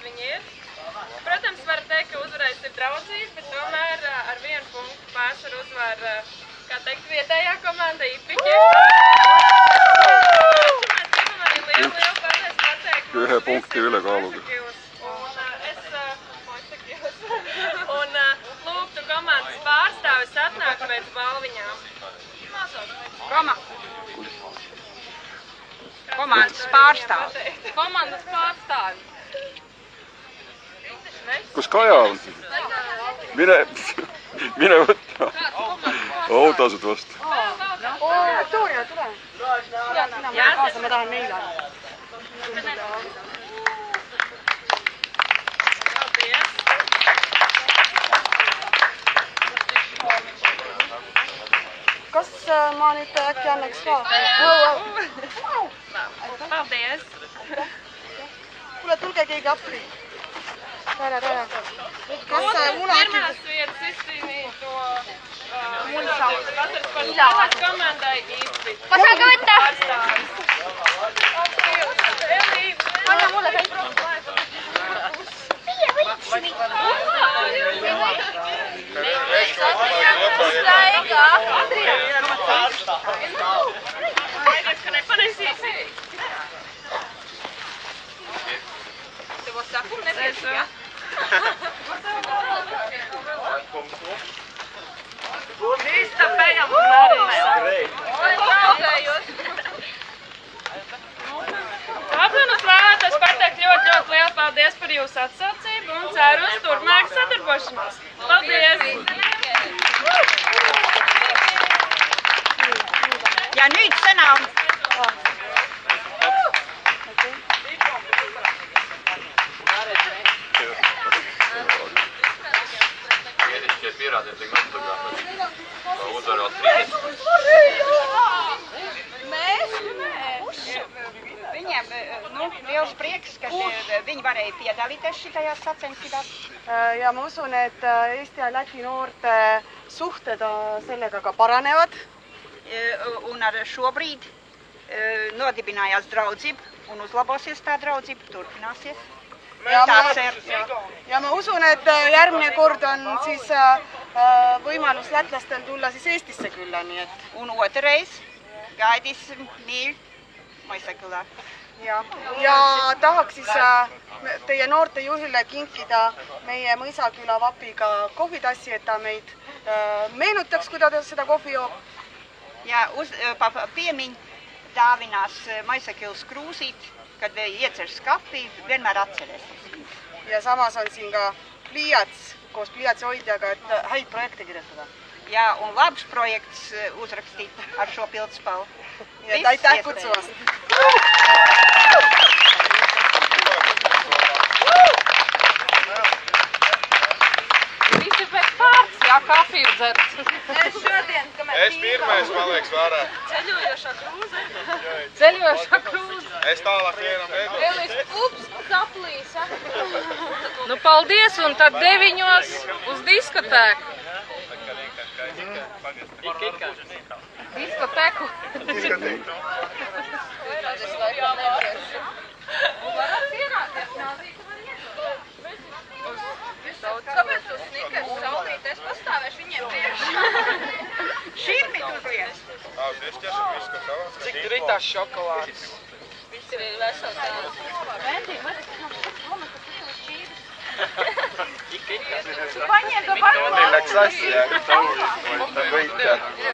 viņi ir. Protams, var teikt, ka uzvarējis ir draudzība, bet tomēr ar 1 punktu pārsvaru uzvar, kā teikt, vietējā komanda Ipiķi. Mēs gribam arī lielu paldies pateikt. 1 punkti ülekaaluga. Un lūgtu komandas pārstāvis atnāk pēc balviņām. Komandas pārstāvi. Komandas pārstāvi. Kus Kaja on? Mine võtta. Autasud vastu. Tule. Sina mulle kaasa, ma tahan neile. Kas ma nüüd äkki annaks ka? Paldies! Kuule, tulge keegi appi. Tere. Kas muna äkki? Pirmās vietas izcīnīja to vasaras komandai Ipiķi. Ma saan ka võtta! Anna mulle kõik. Meie võtsime! Pane siis! Te vot sakum nepiesi, ja? Vista pējam un arī. Paldies! Apvienot vēlētos pateikt ļoti lielu paldies par jūsu atsaucību un ceru uz turpmāku sadarbošanos. Paldies! Ja nüüd sõna on. Viņiem liels prieks, ka viņi varēja piedalīties šitajās sacensībās. Ja ma usun, et Eesti ja Läti noorte suhted sellega ka paranevad. Un ar šobrīd nodibinājās draudzība un uzlabosies tā draudzība, turpināsies. Ja ma usun, et järgmine kord on siis võimalus lätlastel tulla siis Eestisse külla, nii et... Un otrais gaidis meil Mõisaküla. Ja tahaks siis teie noorte juhile kinkida meie Mõisaküla vapiga kohvitassi, et ta meid meenutaks, kui ta seda kohvi joob. Ja piemiņ dāvinās Mõisakülas krūsīt, kad iecers kahvi, vienmēr atcerēsies. Ja samas on siin ka pliiats koos pliiatsi hoidjaga, et häid projekte kirjutada. Ja un labs projekts uzrakstīt ar šo pildspalvu. Ja aitäh kutsumast! Visi pēc pārts, jā, kafiju dzert. Es pirmais, man liekas, varētu. Ceļojošā krūze. Es tālāk vienam nedošu. Elis ups, saplīsa. Nu, paldies, un tad 9 uz diskotēku. Diskotēku. Kāpēc tu snikas saulīt? Es pastāvēšu viņiem priekšā. Širmi tur lies! Es ķeršu visu, ko savās. Cik tur ir tās šokolādes? Viss ir vesels tāds. Paņem to Neil läks asja, aga ta võitja.